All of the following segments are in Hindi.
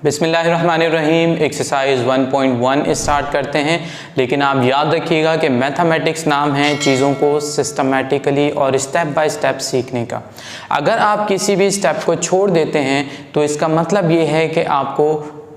बिस्मिल्लाहिर्रहमानिर्रहीम। एक्सरसाइज 1.1 स्टार्ट करते हैं, लेकिन आप याद रखिएगा कि मैथमेटिक्स नाम है चीज़ों को सिस्टमेटिकली और स्टेप बाय स्टेप सीखने का। अगर आप किसी भी स्टेप को छोड़ देते हैं तो इसका मतलब ये है कि आपको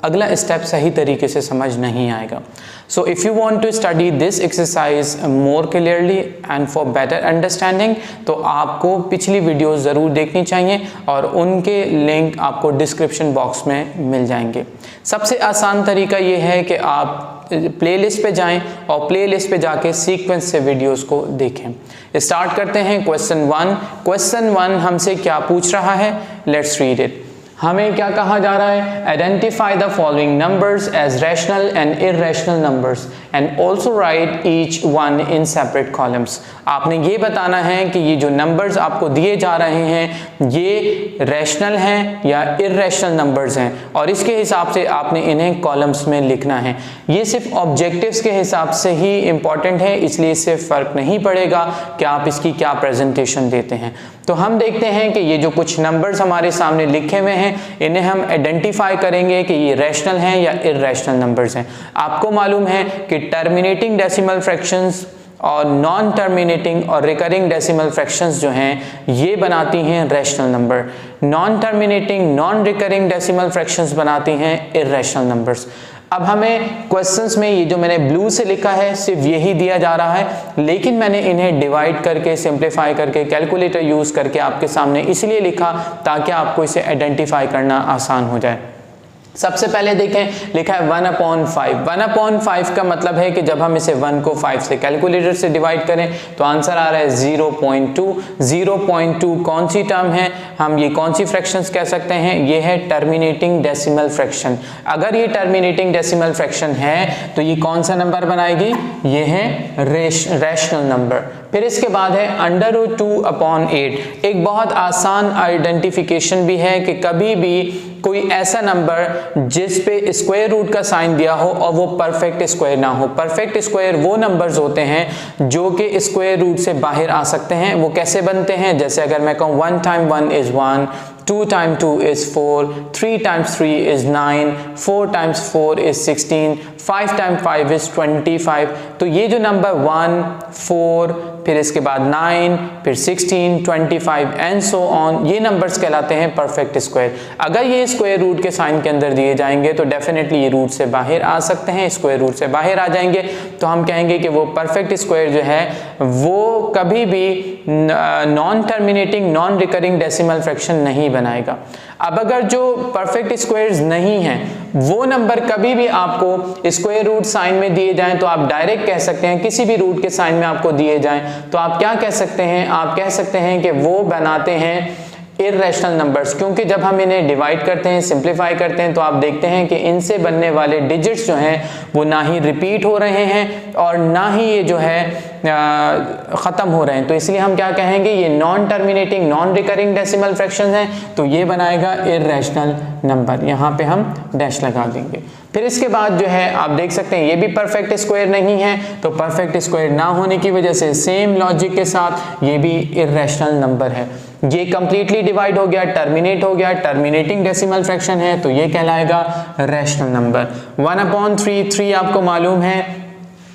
अगला स्टेप सही तरीके से समझ नहीं आएगा। So if you want to study this exercise more clearly and for better understanding, तो आपको पिछली वीडियोस ज़रूर देखनी चाहिए और उनके लिंक आपको डिस्क्रिप्शन बॉक्स में मिल जाएंगे। सबसे आसान तरीका ये है कि आप प्लेलिस्ट पे जाएं और प्लेलिस्ट पे जाके सीक्वेंस से वीडियोस को देखें। स्टार्ट करते हैं क्वेश्चन 1। क्वेश्चन 1 हमसे क्या पूछ रहा है, लेट्स रीड इट। हमें क्या कहा जा रहा है, identify the following numbers as rational and irrational numbers and also write each one in separate columns. आपने ये बताना है कि ये जो नंबर्स आपको दिए जा रहे हैं ये रैशनल हैं या इररेशनल नंबर्स हैं, और इसके हिसाब से आपने इन्हें कॉलम्स में लिखना है। ये सिर्फ ऑब्जेक्टिव्स के हिसाब से ही इम्पॉर्टेंट है, इसलिए इससे फ़र्क नहीं पड़ेगा कि आप इसकी क्या प्रेजेंटेशन देते हैं। तो हम देखते हैं कि ये जो कुछ नंबर्स हमारे सामने लिखे हुए हैं इन्हें हम आइडेंटिफाई करेंगे कि ये रैशनल हैं या इररेशनल नंबर्स हैं। आपको मालूम है कि टर्मिनेटिंग डेसिमल फ्रैक्शंस और नॉन टर्मिनेटिंग और रिकरिंग डेसिमल फ्रैक्शंस जो हैं ये बनाती हैं rational number. Non terminating non recurring decimal fractions बनाती हैं इररेशनल नंबर्स। अब हमें क्वेश्चंस में ये जो मैंने ब्लू से लिखा है सिर्फ यही दिया जा रहा है, लेकिन मैंने इन्हें डिवाइड करके सिंप्लीफाई करके कैलकुलेटर यूज़ करके आपके सामने इसलिए लिखा ताकि आपको इसे आइडेंटिफाई करना आसान हो जाए। सबसे पहले देखें, लिखा है 1/5। 1/5 का मतलब है कि जब हम इसे 1 को 5 से कैलकुलेटर से डिवाइड करें तो आंसर आ रहा है 0.2। 0.2 कौन सी टर्म है, हम ये कौन सी फ्रैक्शंस कह सकते हैं, ये है टर्मिनेटिंग डेसिमल फ्रैक्शन। अगर ये टर्मिनेटिंग डेसिमल फ्रैक्शन है तो ये कौन सा नंबर बनाएगी, ये है रैशनल नंबर। फिर इसके बाद है √2/8। एक बहुत आसान आइडेंटिफिकेशन भी है कि कभी भी कोई ऐसा नंबर जिस पे स्क्वायर रूट का साइन दिया हो और वो परफेक्ट स्क्वायर ना हो। परफेक्ट स्क्वायर वो नंबर्स होते हैं जो कि स्क्वायर रूट से बाहर आ सकते हैं। वो कैसे बनते हैं, जैसे अगर मैं कहूँ 1 × 1 = 1, 2 × 2 = 4, 3 × 3 = 9, 4 × 4 = 16, 5 × 5 = 25। तो ये जो नंबर 1, 4, फिर इसके बाद 9, फिर 16, 25 एंड सो ऑन, ये नंबर्स कहलाते हैं परफेक्ट स्क्वायर। अगर ये स्क्वायर रूट के साइन के अंदर दिए जाएंगे तो डेफिनेटली ये रूट से बाहर आ सकते हैं, स्क्वायर रूट से बाहर आ जाएंगे तो हम कहेंगे कि वो परफेक्ट स्क्वायर जो है वो कभी भी non terminating non recurring decimal fraction नहीं बनाएगा। अब अगर जो परफेक्ट स्क्वायर्स नहीं हैं वो नंबर कभी भी आपको स्क्वायर रूट साइन में दिए जाएं तो आप डायरेक्ट कह सकते हैं, किसी भी रूट के साइन में आपको दिए जाएं तो आप क्या कह सकते हैं, आप कह सकते हैं कि वो बनाते हैं इररेशनल नंबर्स। क्योंकि जब हम इन्हें डिवाइड करते हैं, सिंप्लीफाई करते हैं तो आप देखते हैं कि इनसे बनने वाले डिजिट्स जो हैं वो ना ही रिपीट हो रहे हैं और ना ही ये जो है ख़त्म हो रहे हैं। तो इसलिए हम क्या कहेंगे, ये non terminating non recurring decimal fraction हैं तो ये बनाएगा इररेशनल नंबर। यहाँ पे हम डैश लगा देंगे। फिर इसके बाद जो है आप देख सकते हैं ये भी परफेक्ट स्क्वायर नहीं है, तो परफेक्ट स्क्वायर ना होने की वजह से सेम लॉजिक के साथ ये भी इररेशनल नंबर है। ये कंप्लीटली डिवाइड हो गया, टर्मिनेट हो गया, टर्मिनेटिंग डेसिमल फ्रैक्शन है तो ये कहलाएगा रैशनल नंबर। 1/3 आपको मालूम है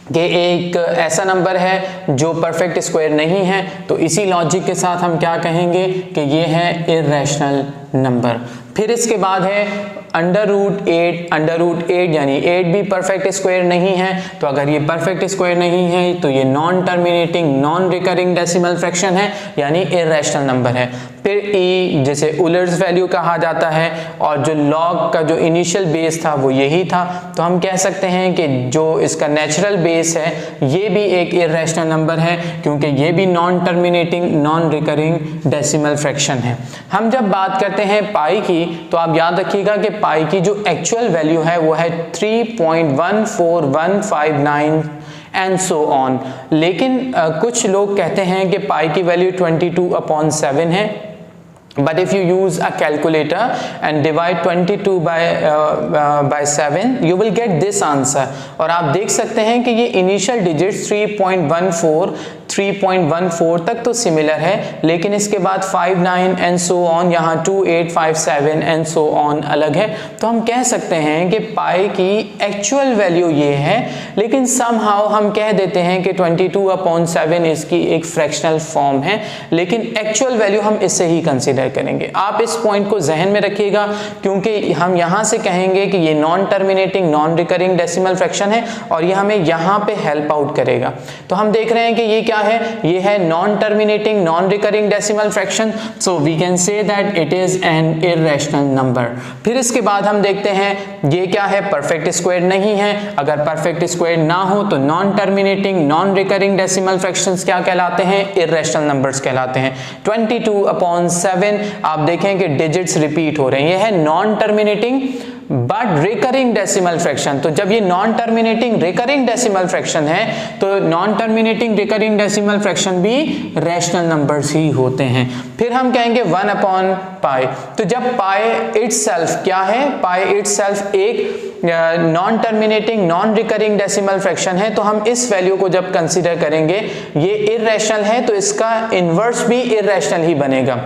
कि एक ऐसा नंबर है जो परफेक्ट स्क्वायर नहीं है, तो इसी लॉजिक के साथ हम क्या कहेंगे कि ये है इररेशनल नंबर। फिर इसके बाद है √8 यानी 8 भी परफेक्ट स्क्वायर नहीं है, तो अगर ये परफेक्ट स्क्वायर नहीं है तो ये non terminating non recurring decimal fraction है यानी इररेशनल नंबर है। फिर e जिसे उलर्स वैल्यू कहा जाता है और जो लॉग का जो इनिशियल बेस था वो यही था, तो हम कह सकते हैं कि जो इसका नेचुरल बेस है ये भी एक इररेशनल नंबर है क्योंकि ये भी non terminating non recurring decimal fraction है। हम जब बात करते हैं पाई की तो आप याद रखिएगा कि पाई की जो एक्चुअल वैल्यू है वो है 3.14159 एंड सो ऑन। लेकिन कुछ लोग कहते हैं कि पाई की वैल्यू 22/7 है, But if you use a calculator and divide 22 by 7, you will get this answer. और आप देख सकते हैं कि ये इनिशियल डिजिट्स 3.14, 3.14 तक तो सिमिलर है, लेकिन इसके बाद 5, 9 एंड सो ऑन, यहाँ 2, 8, 5, 7 एंड सो ऑन अलग है। तो हम कह सकते हैं कि पाई की एक्चुअल वैल्यू ये है, लेकिन समहाउ हम कह देते हैं कि 22/7 इसकी एक फ्रैक्शनल फॉर्म है, लेकिन एक्चुअल वैल्यू हम इससे ही कंसीडर करेंगे। आप इस पॉइंट को जहन में रखिएगा, क्योंकि हम यहाँ से कहेंगे कि ये non terminating non recurring decimal fraction है और ये हमें यहाँ पे हेल्प आउट करेगा। तो हम देख रहे हैं कि ये क्या है, ये है non terminating non recurring decimal fraction, so we can say that it is an irrational number. फिर इसके बाद हम देखते हैं ये क्या है, परफेक्ट स्क्वायर नहीं है। अगर परफेक्ट स्क्वायर ना हो तो non terminating non recurring decimal fractions क्या कहलाते हैं, इर्रेशनल नंबर्स कहलाते हैं। 22/7 आप देखें कि डिजिट्स रिपीट हो रहे हैं, ये है non terminating but recurring decimal fraction. तो जब ये non terminating recurring decimal fraction है तो non terminating recurring decimal fraction भी रैशनल नंबर्स ही होते हैं। फिर हम कहेंगे 1/पाई। तो जब पाई इटसेल्फ क्या है, पाई इटसेल्फ एक non terminating non recurring decimal fraction है, तो हम इस वैल्यू को जब कंसीडर करेंगे ये इर्रेशनल है, तो इसका इनवर्स भी इर्रेशनल ही बनेगा।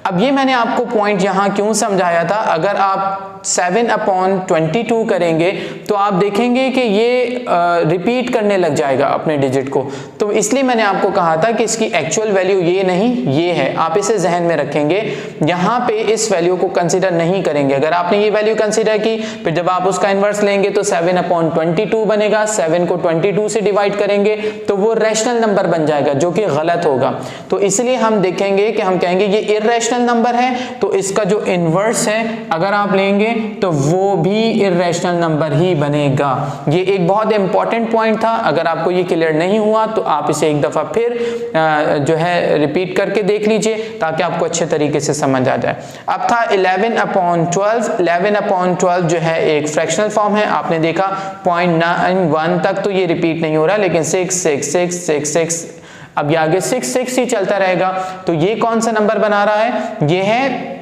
अब ये मैंने आपको पॉइंट यहाँ क्यों समझाया था, अगर आप 7/22 करेंगे तो आप देखेंगे कि ये रिपीट करने लग जाएगा अपने डिजिट को, तो इसलिए मैंने आपको कहा था कि इसकी एक्चुअल वैल्यू ये नहीं ये है। आप इसे जहन में रखेंगे, यहाँ पे इस वैल्यू को कंसीडर नहीं करेंगे। अगर आपने ये वैल्यू कंसीडर की, फिर जब आप उसका इनवर्स लेंगे तो 7/22 बनेगा। 7 को 22 से डिवाइड करेंगे तो वो रैशनल नंबर बन जाएगा, जो कि गलत होगा। तो इसलिए हम देखेंगे कि हम कहेंगे ये इर्रेशनल नंबर है, तो इसका जो इनवर्स है अगर आप लेंगे तो वो भी इर्रेशनल नंबर ही बनेगा। ये एक बहुत इंपॉर्टेंट पॉइंट था, अगर आपको ये क्लियर नहीं हुआ तो आप इसे एक दफा फिर जो है रिपीट करके देख लीजिए ताकि आपको अच्छे तरीके से समझ आ जाए। अब था 11/12। 11/12 जो है एक फ्रैक्शनल फॉर्म है, आपने देखा 0.91 तक तो ये रिपीट नहीं हो रहा, लेकिन 6, 6, 6, 6, 6, अब ये आगे 6, 6 ही चलता रहेगा। तो ये कौन सा नंबर बना रहा है, ये है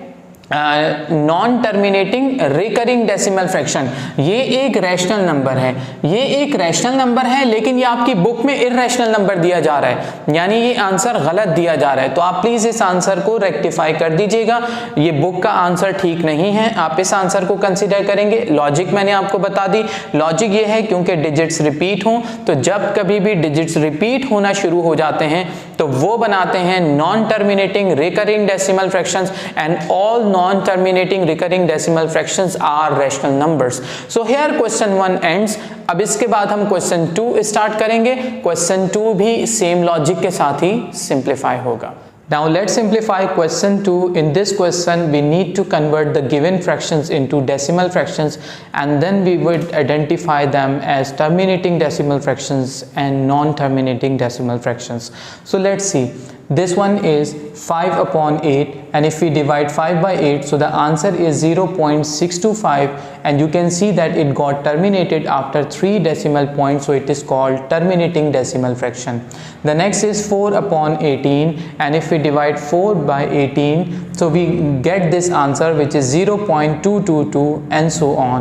non terminating recurring decimal fraction. ये एक रैशनल नंबर है, ये एक रैशनल नंबर है, लेकिन ये आपकी बुक में इर्रेशनल नंबर दिया जा रहा है, यानी ये आंसर गलत दिया जा रहा है। तो आप प्लीज इस आंसर को रेक्टिफाई कर दीजिएगा, ये बुक का आंसर ठीक नहीं है, आप इस आंसर को कंसीडर करेंगे। लॉजिक मैंने आपको बता दी, लॉजिक ये है क्योंकि डिजिट्स रिपीट हों, तो जब कभी भी डिजिट्स रिपीट होना शुरू हो जाते हैं तो वो बनाते हैं non terminating recurring decimal fractions, and all non-terminating recurring decimal fractions are rational numbers. So here question 1 ends. अब इसके बाद हम क्वेश्चन 2 स्टार्ट करेंगे। क्वेश्चन 2 भी सेम लॉजिक के साथ ही सिंप्लीफाई होगा। Now let's simplify question 2. In this question we need to convert the given fractions into decimal fractions, and then we would identify them as terminating decimal fractions and non-terminating decimal fractions. So let's see. This one is 5/8, and if we divide 5 by 8, so the answer is 0.625, and you can see that it got terminated after 3 decimal points, so it is called terminating decimal fraction. The next is 4/18, and if we divide 4 by 18, so we get this answer which is 0.222 and so on,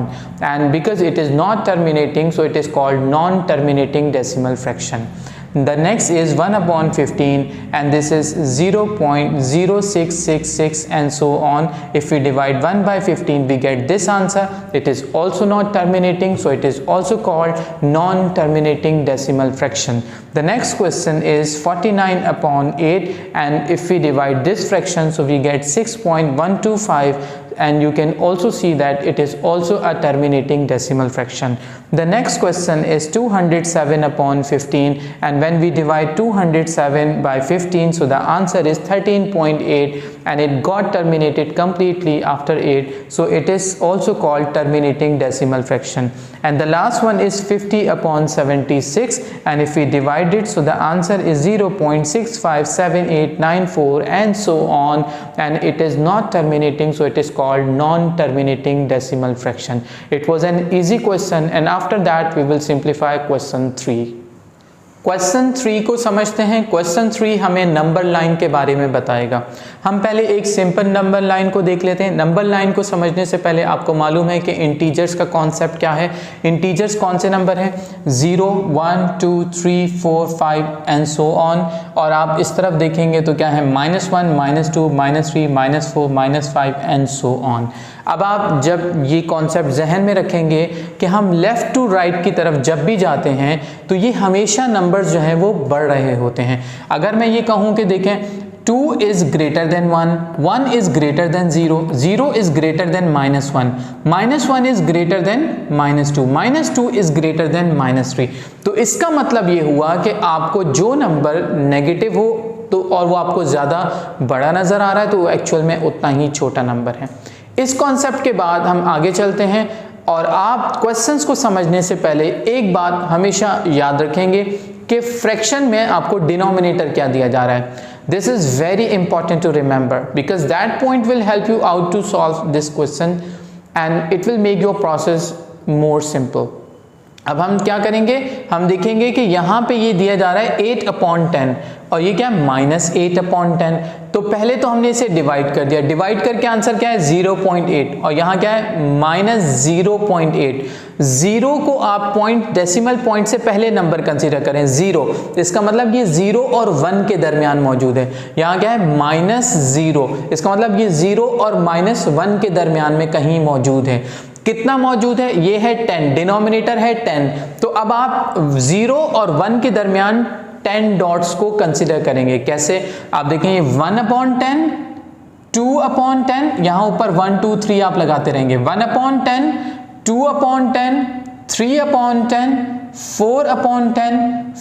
and because it is not terminating, so it is called non-terminating decimal fraction. The next is 1/15, and this is 0.0666 and so on. If we divide 1 by 15, we get this answer. It is also not terminating, so it is also called non-terminating decimal fraction. The next question is 49/8, and if we divide this fraction, so we get 6.125, and you can also see that it is also a terminating decimal fraction. The next question is 207/15, and when we divide 207 by 15, so the answer is 13.8, and it got terminated completely after 8, so it is also called terminating decimal fraction. And the last one is 50/76, and if we divide it, so the answer is 0.657894 and so on, and it is not terminating, so it is called non-terminating decimal fraction. It was an easy question, and after that we will simplify question 3. Question 3 को समझते हैं। क्वेश्चन 3 हमें नंबर लाइन के बारे में बताएगा। हम पहले एक सिंपल नंबर लाइन को देख लेते हैं। नंबर लाइन को समझने से पहले आपको मालूम है कि इंटीजर्स का कॉन्सेप्ट क्या है। इंटीजर्स कौन से नंबर हैं? 0, 1, 2, 3, 4, 5 एंड सो ऑन। और आप इस तरफ देखेंगे तो क्या है? -1, -2, -3, -4, -5 एंड सो ऑन। अब आप जब ये कॉन्सेप्ट जहन में रखेंगे कि हम लेफ़्ट टू राइट की तरफ जब भी जाते हैं तो ये हमेशा नंबर्स जो हैं वो बढ़ रहे होते हैं। अगर मैं ये कहूँ कि देखें 2 is greater than 1, 1 is greater than 0, 0 is greater than -1, -1 is greater than -2, -2 is greater than -3। तो इसका मतलब ये हुआ कि आपको जो नंबर नेगेटिव हो तो और वो आपको ज़्यादा बड़ा नज़र आ रहा है तो वो एक्चुअल में उतना ही छोटा नंबर है। इस कॉन्सेप्ट के बाद हम आगे चलते हैं और आप क्वेश्चंस को समझने से पहले एक बात हमेशा याद रखेंगे कि फ्रैक्शन में आपको डिनोमिनेटर क्या दिया जा रहा है। This is very important to remember because that point will help you out to solve this question and it will make your process more simple. अब हम क्या करेंगे? हम देखेंगे कि यहाँ पे ये दिया जा रहा है 8/10 और ये क्या है? -8/10। तो पहले तो हमने इसे डिवाइड कर दिया। डिवाइड करके आंसर क्या है? 0.8 और यहाँ क्या है? -0.8। 0 को आप पॉइंट डेसिमल पॉइंट से पहले नंबर कंसीडर करें 0। इसका मतलब ये 0 और 1 के दरमियान मौजूद है। यहाँ क्या है? -0। इसका मतलब ये 0 और -1 के दरमियान में कहीं मौजूद है। कितना मौजूद है? ये है 10, डिनोमिनेटर है 10। तो अब आप 0 और 1 के दरमियान 10 डॉट्स को कंसीडर करेंगे। कैसे? आप देखेंगे 1/10, 2/10, यहाँ ऊपर 1, 2, 3 आप लगाते रहेंगे। 1/10, 2/10, 3/10, 4/10,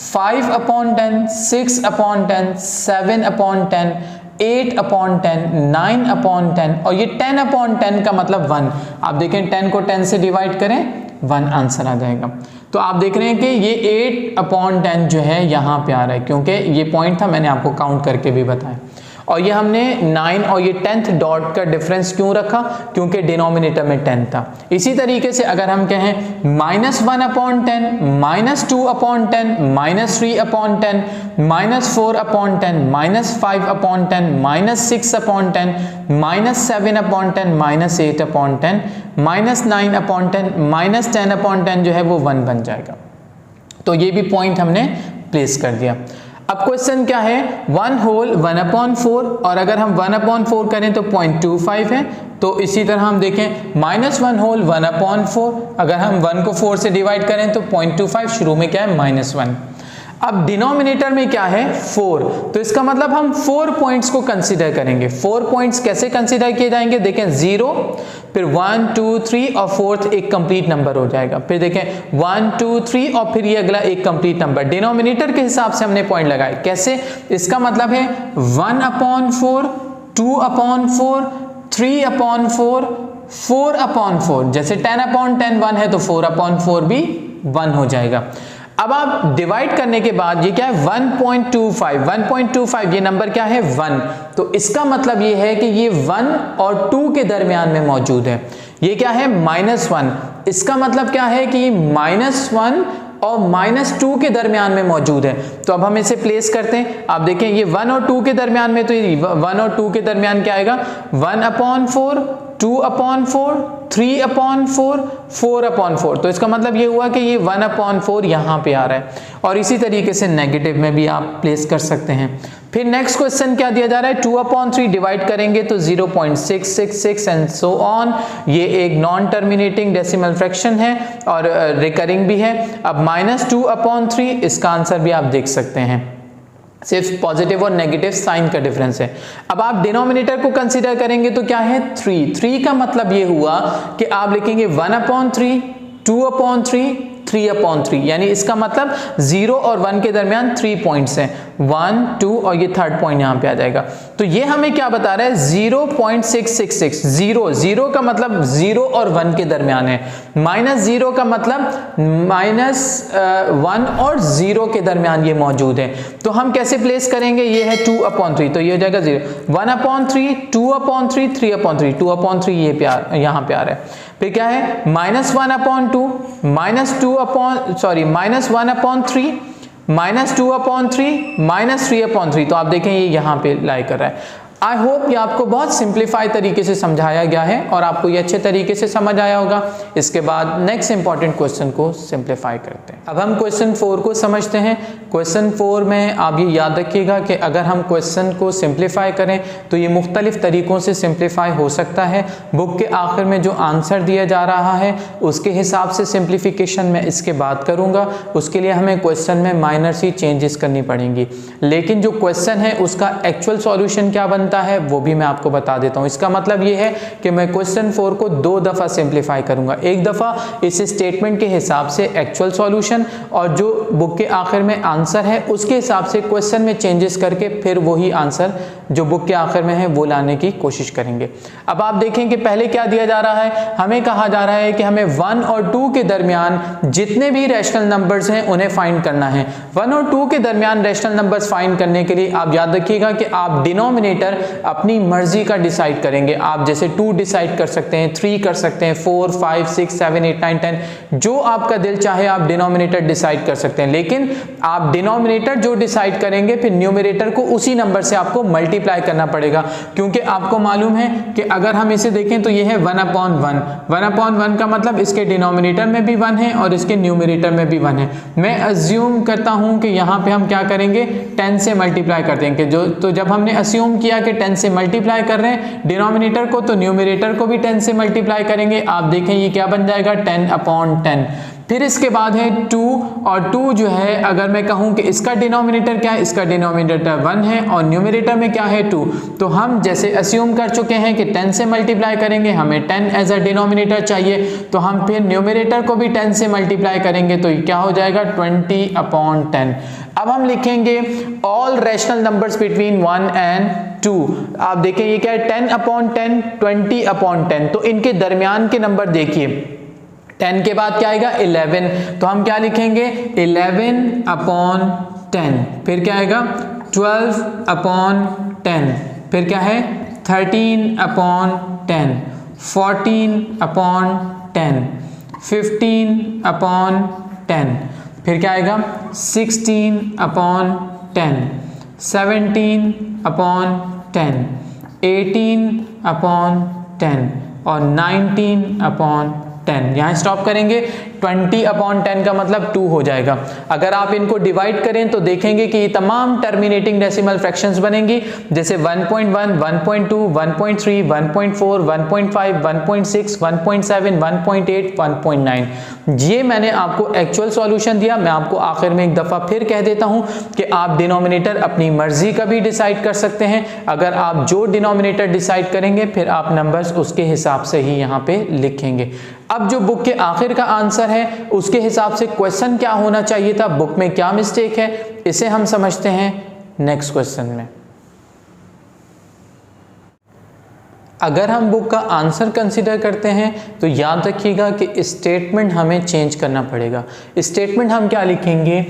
5/10, 6/10, 7/10, 8/10, 9/10 और ये 10/10 का मतलब 1। आप देखें 10 को 10 से डिवाइड करें 1 आंसर आ जाएगा। तो आप देख रहे हैं कि ये 8/10 जो है यहाँ पे आ रहा है क्योंकि ये पॉइंट था, मैंने आपको काउंट करके भी बताया। और ये हमने 9 और ये 10th डॉट का डिफरेंस क्यों रखा? क्योंकि डिनोमिनेटर में 10 था। इसी तरीके से अगर हम कहें -1/10, -2/10, -3/10, -4/10, -5/10, -6/10, -7/10, -8/10, -9/10, -10/10 जो है वो 1 बन जाएगा। तो ये भी पॉइंट हमने प्लेस कर दिया। अब क्वेश्चन क्या है? 1 होल 1/4 और अगर हम 1/4 करें तो 0.25 है। तो इसी तरह हम देखें -1 होल 1/4, अगर हम 1 को 4 से डिवाइड करें तो 0.25, शुरू में क्या है? -1। अब डिनोमिनेटर में क्या है? 4। तो इसका मतलब हम 4 पॉइंट्स को कंसीडर करेंगे। 4 पॉइंट्स कैसे कंसीडर किए जाएंगे? देखें 0, फिर 1, 2, 3 और 4th एक कंप्लीट नंबर हो जाएगा। फिर देखें 1, 2, 3 और फिर ये अगला एक कंप्लीट नंबर। डिनोमिनेटर के हिसाब से हमने पॉइंट लगाए। कैसे? इसका मतलब है 1/4, 2/4, 3/4, 4/4। जैसे 10/10 1 है तो 4/4 भी 1 हो जाएगा। अब आप डिवाइड करने के बाद ये क्या है? 1.25। 1.25 ये नंबर क्या है? 1। तो इसका मतलब ये है कि ये 1 और 2 के दरमियान में मौजूद है। ये क्या है? -1। इसका मतलब क्या है कि -1 और -2 के दरमियान में मौजूद है। तो अब हम इसे प्लेस करते हैं। आप देखें ये 1 और 2 के दरमियान में, तो 1 और 2 के दरमियान क्या आएगा? 1/4, 2/4, 3/4, 4/4। तो इसका मतलब ये हुआ कि ये 1/4 यहाँ पे आ रहा है। और इसी तरीके से नेगेटिव में भी आप प्लेस कर सकते हैं। फिर नेक्स्ट क्वेश्चन क्या दिया जा रहा है? 2/3 डिवाइड करेंगे तो 0.666 एंड सो ऑन। ये एक नॉन टर्मिनेटिंग डेसिमल फ्रैक्शन है और रिकरिंग भी है। अब -2/3 इसका आंसर भी आप देख सकते हैं, सिर्फ पॉजिटिव और नेगेटिव साइन का डिफरेंस है। अब आप डिनोमिनेटर को कंसीडर करेंगे तो क्या है? 3 का मतलब ये हुआ कि आप लिखेंगे 1/3, 2/3, 3/3, यानी इसका मतलब 0 और 1 के दरमियान 3 पॉइंट्स हैं, 1, 2 और ये 3rd पॉइंट यहाँ पे आ जाएगा। तो ये हमें क्या बता रहा है? 0.666। 0 का मतलब 0 और 1 के दरमियान है। -0 का मतलब -1 और 0 के दरमियान ये मौजूद है। तो हम कैसे प्लेस करेंगे? ये है 2/3, तो ये हो जाएगा 0, 1/3, 2/3, 3/3, 2/3 ये यहाँ पे आ रहा है। फिर क्या है? -1/2, -1/3, -2/3 -3/3, तो आप देखें ये यहाँ पे लाई कर रहा है। आई होप ये आपको बहुत सिंप्लीफाई तरीके से समझाया गया है और आपको ये अच्छे तरीके से समझ आया होगा। इसके बाद नेक्स्ट इंपॉर्टेंट क्वेश्चन को सिंप्लीफाई करते हैं। अब हम क्वेश्चन 4 को समझते हैं। क्वेश्चन 4 में आप ये याद रखिएगा कि अगर हम क्वेश्चन को सिंप्लीफाई करें तो ये मुख्तलिफ तरीक़ों से सिंप्लीफाई हो सकता है। बुक के आखिर में जो आंसर दिया जा रहा है उसके हिसाब से सिंप्लीफिकेशन मैं इसके बाद करूँगा। उसके लिए हमें क्वेश्चन में माइनर सी चेंजेस करनी पड़ेंगी, लेकिन जो क्वेश्चन है उसका एक्चुअल सॉल्यूशन क्या बनता है वो भी मैं आपको बता देता हूं। इसका मतलब ये है कि मैं क्वेश्चन 4 को 2 दफा सिंप्लीफाई करूंगा। एक दफा इस स्टेटमेंट के हिसाब से एक्चुअल सॉल्यूशन, और जो बुक के आखिर में आंसर है उसके हिसाब से क्वेश्चन में चेंजेस करके फिर वही आंसर जो बुक के आखिर में है वो लाने की कोशिश करेंगे। अब आप देखें कि पहले क्या दिया जा रहा है, हमें कहा जा रहा है कि हमें 1 और 2 के दरमियान जितने भी रैशनल नंबर्स हैं उन्हें फाइंड करना है। 1 और 2 के दरमियान रैशनल नंबर्स फाइंड करने के लिए आप याद रखिएगा कि आप डिनोमिनेटर अपनी मर्जी का डिसाइड करेंगे। आप जैसे 2 डिसाइड कर सकते हैं, 3 कर सकते हैं, 4, 5, 6, 7, 8, 9, 10, जो आपका दिल चाहे आप डिनोमिनेटर डिसाइड कर सकते हैं। लेकिन आप डिनोमिनेटर जो डिसाइड करेंगे फिर न्यूमरेटर को उसी नंबर से आपको मल्टीप्लाई करना पड़ेगा, क्योंकि आपको मालूम है कि अगर हम इसे देखें तो यह है 1/1। 1/1 का मतलब इसके डिनोमिनेटर में भी 1 है और इसके न्यूमरेटर में भी 1 है। मैं अज्यूम करता हूं कि यहां पे हम क्या करेंगे, 10 से मल्टीप्लाई कर देंगे। तो जब हमने अज्यूम किया कि 10 से मल्टीप्लाई कर रहे हैं डिनोमिनेटर को, तो न्यूमरेटर को भी 10 से मल्टीप्लाई करेंगे। आप देखें ये क्या बन जाएगा, 10/10। फिर इसके बाद है 2, और 2 जो है अगर मैं कहूं कि इसका डिनोमिनेटर क्या है, इसका डिनोमिनेटर 1 है और न्यूमरेटर में क्या है 2, तो हम जैसे अस्यूम कर चुके हैं कि 10 से मल्टीप्लाई करेंगे, हमें 10 एज अ डिनोमिनेटर चाहिए, तो हम फिर न्यूमरेटर को भी 10 से मल्टीप्लाई करेंगे, तो क्या हो जाएगा 20/10। अब हम लिखेंगे all rational numbers between 1 and 2। आप देखें ये क्या है, 10/10, 20/10, तो इनके दरमियान के नंबर देखिए। 10 के बाद क्या आएगा 11, तो हम क्या लिखेंगे 11/10। फिर क्या आएगा 12/10। फिर क्या है 13/10, 14/10, 15/10। फिर क्या आएगा 16/10, 17/10, 18/10 और 19/10। यहाँ स्टॉप करेंगे। 20/10 का मतलब 2 हो जाएगा। अगर आप इनको डिवाइड करें तो देखेंगे कि ये तमाम टर्मिनेटिंग डेसिमल फ्रैक्शंस बनेंगी, जैसे 1.1, 1.2, 1.3, 1.4, 1.5, 1.6, 1.7, 1.8, 1.9। ये मैंने आपको एक्चुअल सॉल्यूशन दिया। मैं आपको आखिर में एक दफ़ा फिर कह देता हूँ कि आप डिनोमिनेटर अपनी मर्जी का भी डिसाइड कर सकते हैं। अगर आप जो डिनोमिनेटर डिसाइड करेंगे फिर आप नंबर्स उसके हिसाब से ही यहाँ पे लिखेंगे। अब जो बुक के आखिर का आंसर है उसके हिसाब से क्वेश्चन क्या होना चाहिए था, बुक में क्या मिस्टेक है, इसे हम समझते हैं नेक्स्ट क्वेश्चन में। अगर हम बुक का आंसर कंसीडर करते हैं तो याद रखिएगा कि स्टेटमेंट हमें चेंज करना पड़ेगा। स्टेटमेंट हम क्या लिखेंगे,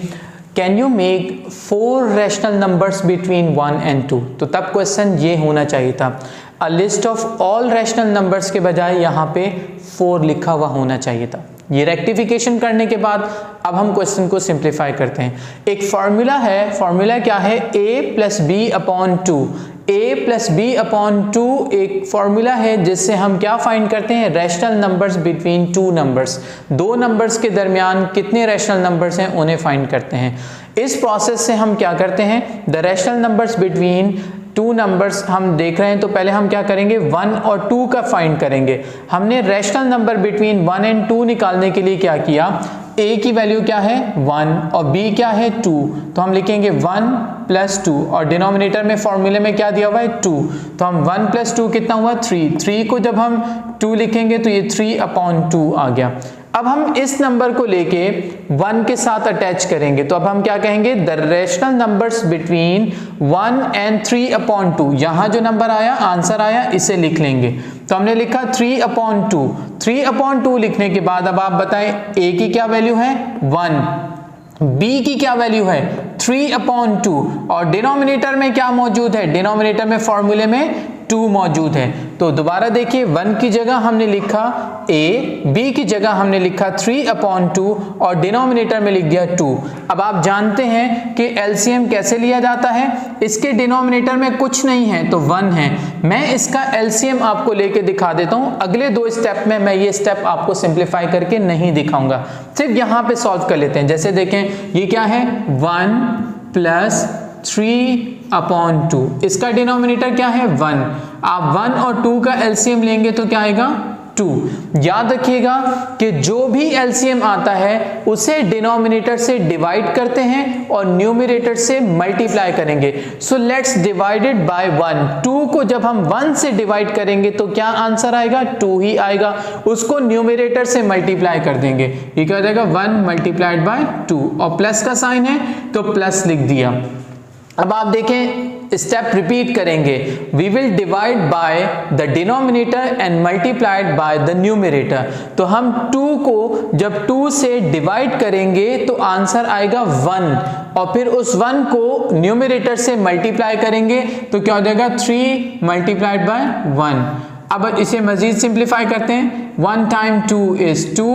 can you make 4 rational numbers between 1 and 2। तो तब क्वेश्चन ये होना चाहिए था, a list of all rational numbers के बजाय यहाँ पे 4 लिखा हुआ होना चाहिए था। ये रेक्टिफिकेशन करने के बाद अब हम क्वेश्चन को सिंप्लीफाई करते हैं। एक फॉर्मूला है, फॉर्मूला क्या है, a + b/2। a + b/2 एक फॉर्मूला है जिससे हम क्या फाइंड करते हैं, rational numbers between 2 numbers. 2 numbers के दरमियान कितने रैशनल नंबर्स हैं उन्हें फाइंड करते हैं। इस प्रोसेस से हम क्या करते हैं, the rational numbers between 2 numbers हम देख रहे हैं, तो पहले हम क्या करेंगे 1 और 2 का फाइंड करेंगे। हमने रैशनल नंबर बिटवीन 1 and 2 निकालने के लिए क्या किया, a की वैल्यू क्या है 1 और b क्या है 2, तो हम लिखेंगे 1 + 2 और डिनोमिनेटर में फॉर्मूले में क्या दिया हुआ है 2, तो हम 1 + 2 कितना हुआ 3। 3 को जब हम 2 लिखेंगे तो ये 3/2 आ गया। अब हम इस नंबर को लेके 1 के साथ अटैच करेंगे, तो अब हम क्या कहेंगे, the rational numbers between 1 and 3/2। यहाँ जो नंबर आया, आंसर आया, इसे लिख लेंगे। तो हमने लिखा 3/2। 3/2 लिखने के बाद अब आप बताएं a की क्या वैल्यू है 1, b की क्या वैल्यू है 3/2 और डिनोमिनेटर में क्या मौजूद है, डिनोमिनेटर में फॉर्मूले में 2 मौजूद है। तो दोबारा देखिए 1 की जगह हमने लिखा a, b की जगह हमने लिखा 3/2 और डिनोमिनेटर में लिख दिया 2। अब आप जानते हैं कि एलसीएम कैसे लिया जाता है, इसके डिनोमिनेटर में कुछ नहीं है तो 1 है। मैं इसका एलसीएम आपको लेके दिखा देता हूं, अगले 2 स्टेप में मैं ये स्टेप आपको सिंप्लीफाई करके नहीं दिखाऊंगा, सिर्फ यहां पे सॉल्व कर लेते हैं। जैसे देखें ये क्या है 1 + 3/2, इसका डिनोमिनेटर क्या है 1। आप 1 और 2 का एलसीएम लेंगे तो क्या आएगा 2। याद रखिएगा कि जो भी एलसीएम आता है उसे डिनोमिनेटर से डिवाइड करते हैं और न्यूमरेटर से मल्टीप्लाई करेंगे। So let's divide it by 1। 2 को जब हम 1 से डिवाइड करेंगे तो क्या आंसर आएगा 2 ही आएगा, उसको न्यूमरेटर से मल्टीप्लाई कर देंगे, ये क्या हो जाएगा 1 × 2 और प्लस का साइन है तो प्लस लिख दिया। अब आप देखें स्टेप रिपीट करेंगे, we will divide by the denominator and multiplied by the numerator. तो हम 2 को जब 2 से डिवाइड करेंगे तो आंसर आएगा 1 और फिर उस 1 को न्यूमरेटर से मल्टीप्लाई करेंगे तो क्या हो जाएगा 3 × 1। अब इसे मजीद सिंप्लीफाई करते हैं, 1 × 2 is 2,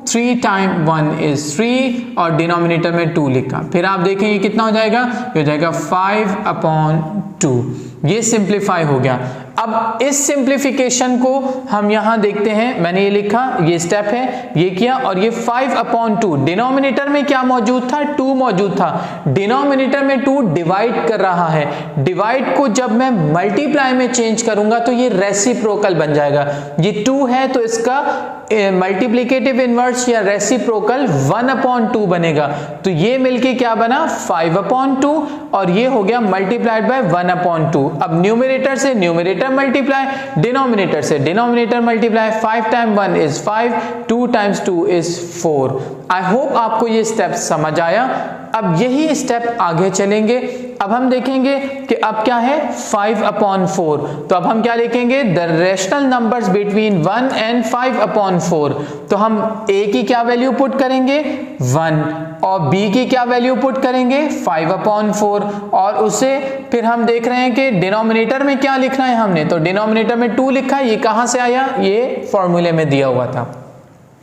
3 × 1 is 3 और डिनोमिनेटर में 2 लिखा। फिर आप देखें ये कितना हो जाएगा, ये हो जाएगा 5/2। ये सिंप्लीफाई हो गया। अब इस सिंप्लीफिकेशन को हम यहां देखते हैं, मैंने ये लिखा, ये स्टेप है, ये किया और ये 5/2। डिनोमिनेटर में क्या मौजूद था 2 मौजूद था, डिनोमिनेटर में 2 डिवाइड कर रहा है। डिवाइड को जब मैं मल्टीप्लाई में चेंज करूंगा तो ये रेसिप्रोकल बन जाएगा। ये 2 है तो इसका मल्टीप्लिकेटिव इनवर्स या रेसिप्रोकल 1/2 बनेगा। तो ये मिलके क्या बना 5/2 और ये हो गया मल्टीप्लाइड बाय 1/2। अब न्यूमरेटर से न्यूमरेटर मल्टीप्लाई, डिनोमिनेटर से denominator multiply, 5 × 1 is 5, 2 × 2 is 4। I hope आपको ये स्टेप समझ आया। अब यही स्टेप आगे चलेंगे, अब हम देखेंगे कि अब क्या है 5/4। तो अब हम क्या लिखेंगे, the rational numbers between 1 and 5/4। तो हम a की क्या वैल्यू पुट करेंगे 1 और b की क्या वैल्यू पुट करेंगे 5/4 और उसे फिर हम देख रहे हैं कि डिनोमिनेटर में क्या लिखना है हमने, तो डिनोमिनेटर में 2 लिखा है। ये कहां से आया, ये फॉर्मूले में दिया हुआ था।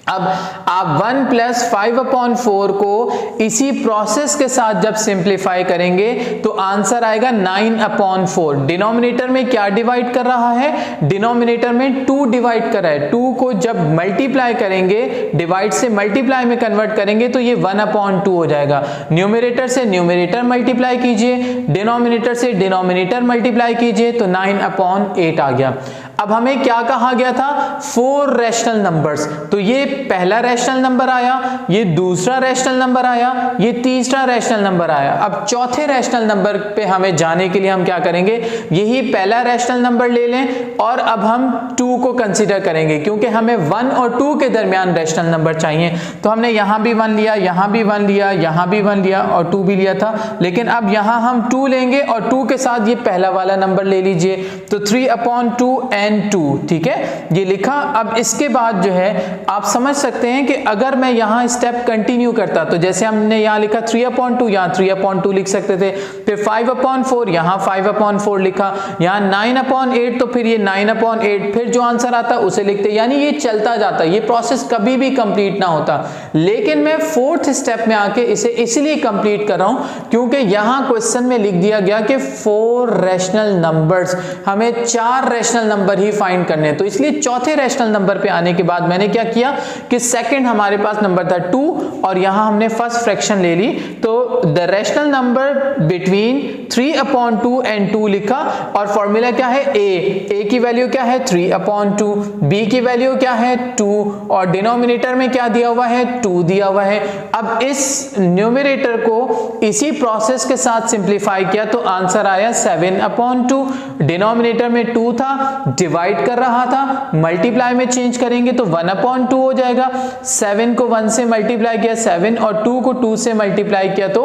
अब आप 1 + 5/4 को इसी प्रोसेस के साथ जब सिंप्लीफाई करेंगे तो आंसर आएगा 9/4। डिनोमिनेटर में क्या डिवाइड कर रहा है, डिनोमिनेटर में 2 डिवाइड कर रहा है। 2 को जब मल्टीप्लाई करेंगे, डिवाइड से मल्टीप्लाई में कन्वर्ट करेंगे तो ये 1/2 हो जाएगा। न्यूमरेटर से न्यूमरेटर मल्टीप्लाई कीजिए, डिनोमिनेटर से डिनोमिनेटर मल्टीप्लाई कीजिए तो 9/8 आ गया। अब हमें क्या कहा गया था 4 रैशनल नंबर्स, तो ये पहला रैशनल नंबर आया, ये दूसरा रैशनल नंबर आया, ये तीसरा रैशनल नंबर आया। अब चौथे रैशनल नंबर पे हमें जाने के लिए हम क्या करेंगे, यही पहला रैशनल नंबर ले लें और अब हम 2 को कंसीडर करेंगे क्योंकि हमें 1 और 2 के दरमियान रैशनल नंबर चाहिए। तो हमने यहां भी 1 लिया, यहां भी 1 लिया, यहां भी 1 लिया और 2 भी लिया था, लेकिन अब यहां हम 2 लेंगे और 2 के साथ ये पहला वाला नंबर ले लीजिए तो 3/2 and 2, ठीक है, ये लिखा। अब इसके बाद जो है आप समझ सकते हैं कि अगर मैं यहां स्टेप कंटिन्यू करता तो जैसे हमने यहां लिखा 3/2, यहां 3/2 लिख सकते थे, फिर 5/4 यहां 5/4 लिखा, यहां 9/8 तो फिर ये 9/8, फिर जो आंसर आता उसे लिखते, यानी ये चलता जाता, ये प्रोसेस कभी भी कंप्लीट ना होता। लेकिन मैं 4th स्टेप में आके इसे इसलिए कंप्लीट कर रहा हूं क्योंकि यहां क्वेश्चन में लिख दिया गया कि 4 रैशनल नंबर्स, हमें 4 रैशनल नंबर ही फाइंड करने हैं। तो इसलिए चौथे रैशनल नंबर पे आने के बाद मैंने क्या किया कि सेकंड हमारे पास नंबर था 2 और यहां हमने फर्स्ट फ्रैक्शन ले ली, तो the rational number between 3/2 and 2 लिखा और फॉर्मूला क्या है a की वैल्यू क्या है 3/2, b की वैल्यू क्या है 2 और डिनोमिनेटर में क्या दिया हुआ है 2 दिया हुआ है। अब इस न्यूमरेटर को इसी प्रोसेस के साथ सिंप्लीफाई किया तो आंसर आया 7/2। डिनोमिनेटर में 2 था, डिवाइड कर रहा था, मल्टीप्लाई में चेंज करेंगे तो 1/2 हो जाएगा। 7 को 1 से मल्टीप्लाई किया 7 और 2 को 2 से मल्टीप्लाई किया तो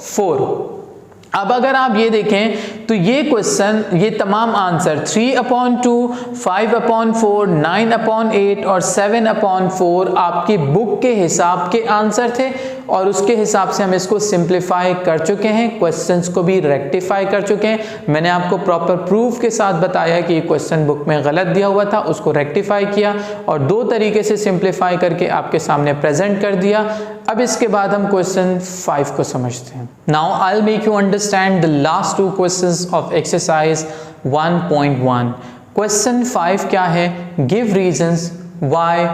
4। अब अगर आप ये देखें तो ये क्वेश्चन, ये तमाम आंसर 3/2, 5/4, 9/8 और 7/4 आपकी बुक के हिसाब के आंसर थे और उसके हिसाब से हम इसको सिंप्लीफाई कर चुके हैं, क्वेश्चंस को भी रेक्टिफाई कर चुके हैं। मैंने आपको प्रॉपर प्रूफ के साथ बताया कि ये क्वेश्चन बुक में गलत दिया हुआ था, उसको रेक्टिफाई किया और 2 तरीके से सिंप्लीफाई करके आपके सामने प्रेजेंट कर दिया। अब इसके बाद हम क्वेश्चन 5 को समझते हैं। Now I will make you understand the last 2 questions of exercise 1.1। Question 5 क्या है? Give reasons why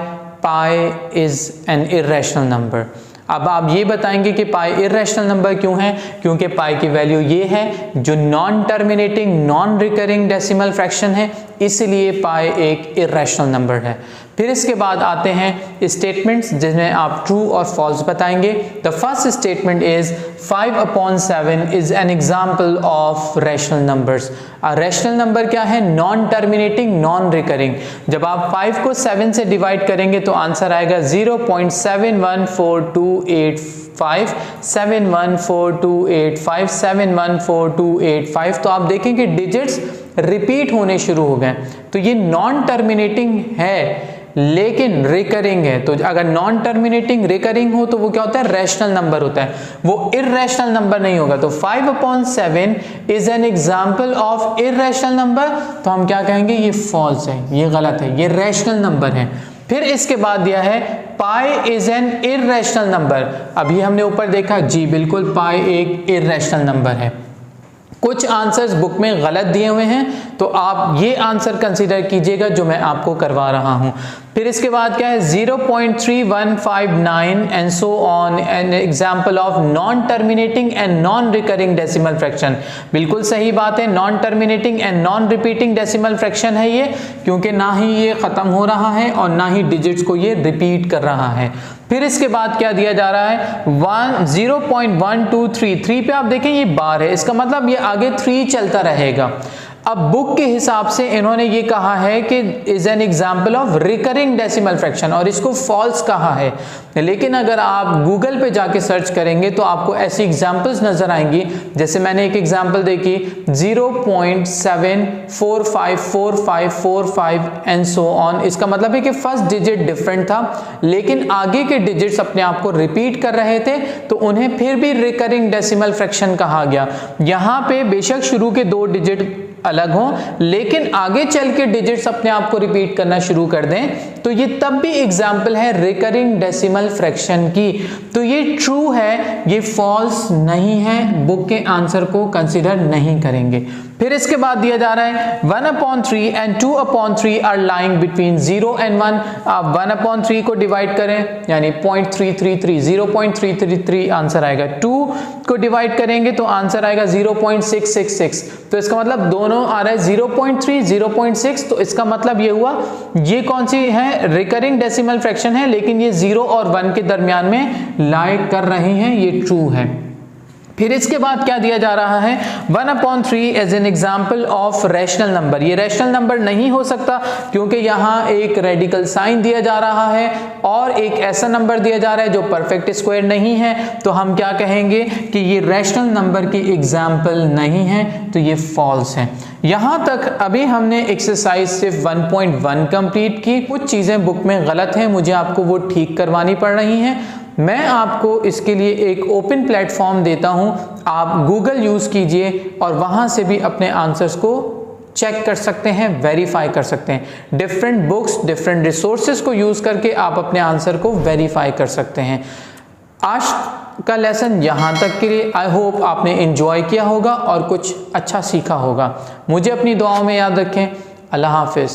pi is an irrational number. अब आप ये बताएंगे कि पाई इर्रेशनल नंबर क्यों है? क्योंकि पाई की वैल्यू ये है जो non terminating non recurring decimal fraction है, इसलिए पाई एक इर्रेशनल नंबर है। फिर इसके बाद आते हैं स्टेटमेंट्स जिसमें आप ट्रू और फॉल्स बताएंगे। The first statement is 5/7 is an example of rational numbers. Rational number क्या है? Non terminating non recurring. जब आप 5 को 7 से डिवाइड करेंगे तो आंसर आएगा 0.714285, 714285, 714285। तो आप देखें कि डिजिट्स रिपीट होने शुरू हो गए। तो ये नॉन टर्मिनेटिंग है लेकिन रिकरिंग है। तो अगर नॉन टर्मिनेटिंग रिकरिंग हो तो वो क्या होता है? रैशनल नंबर होता है, वो इर्रेशनल नंबर नहीं होगा। तो 5/7 is an example of irrational number, तो हम क्या कहेंगे? ये फॉल्स है, ये गलत है, ये रैशनल नंबर है। फिर इसके बाद दिया है pi is an irrational number. अभी हमने ऊपर देखा, जी बिल्कुल पाई एक इर्रेशनल नंबर है। कुछ आंसर्स बुक में गलत दिए हुए हैं तो आप ये आंसर कंसीडर कीजिएगा जो मैं आपको करवा रहा हूं। फिर इसके बाद क्या है? 0.3159 and so on, N example of non terminating and non recurring decimal fraction. बिल्कुल सही बात है, non terminating and non repeating decimal fraction है ये, क्योंकि ना ही ये खत्म हो रहा है और ना ही डिजिट्स को ये रिपीट कर रहा है। फिर इसके बाद क्या दिया जा रहा है? 0.123 पे आप देखें ये बार है, इसका मतलब ये आगे 3 चलता रहेगा। अब बुक के हिसाब से इन्होंने ये कहा है कि is an example of recurring decimal fraction और इसको फॉल्स कहा है। लेकिन अगर आप गूगल पे जाके सर्च करेंगे तो आपको ऐसी एग्जाम्पल्स नजर आएंगी, जैसे मैंने एक एग्जाम्पल देखी 0.7454545 एंड सो ऑन। इसका मतलब है कि फर्स्ट डिजिट डिफरेंट था लेकिन आगे के डिजिट्स अपने आप को रिपीट कर रहे थे, तो उन्हें फिर भी रिकरिंग डेसिमल फ्रैक्शन कहा गया। यहाँ पे बेशक शुरू के 2 डिजिट अलग हो लेकिन आगे चल के डिजिट्स अपने आप को रिपीट करना शुरू कर दें, तो ये तब भी एग्जाम्पल है रिकरिंग डेसिमल फ्रैक्शन की। तो ये ट्रू है, ये फॉल्स नहीं है, बुक के आंसर को कंसीडर नहीं करेंगे। फिर इसके बाद दिया जा रहा है 1/3 and 2/3 are lying between 0 and 1। आप 1/3 को डिवाइड करें यानी 0.333, 0.333 आंसर आएगा। 2 को डिवाइड करेंगे तो आंसर आएगा 0.666। तो इसका मतलब दोनों आ रहा है 0.3, 0.6। तो इसका मतलब ये हुआ ये कौन सी है? रिकरिंग डेसिमल फ्रैक्शन है, लेकिन ये 0 और 1 के दरमियान में लाई कर रही हैं, ये ट्रू है। फिर इसके बाद क्या दिया जा रहा है? 1/3 as an example of rational number. ये रैशनल नंबर नहीं हो सकता क्योंकि यहाँ एक रेडिकल साइन दिया जा रहा है और एक ऐसा नंबर दिया जा रहा है जो परफेक्ट स्क्वायर नहीं है, तो हम क्या कहेंगे कि ये रैशनल नंबर की एग्जाम्पल नहीं है, तो ये फॉल्स है। यहाँ तक अभी हमने एक्सरसाइज सिर्फ 1.1 कंप्लीट की। कुछ चीज़ें बुक में गलत हैं, मुझे आपको वो ठीक करवानी पड़ रही हैं। मैं आपको इसके लिए एक ओपन प्लेटफॉर्म देता हूं, आप गूगल यूज़ कीजिए और वहां से भी अपने आंसर्स को चेक कर सकते हैं, वेरीफाई कर सकते हैं। डिफरेंट बुक्स, डिफरेंट रिसोर्सेज को यूज़ करके आप अपने आंसर को वेरीफाई कर सकते हैं। आज का लेसन यहाँ तक के लिए आई होप आपने एंजॉय किया होगा और कुछ अच्छा सीखा होगा। मुझे अपनी दुआओं में याद रखें। अल्लाह हाफिज़।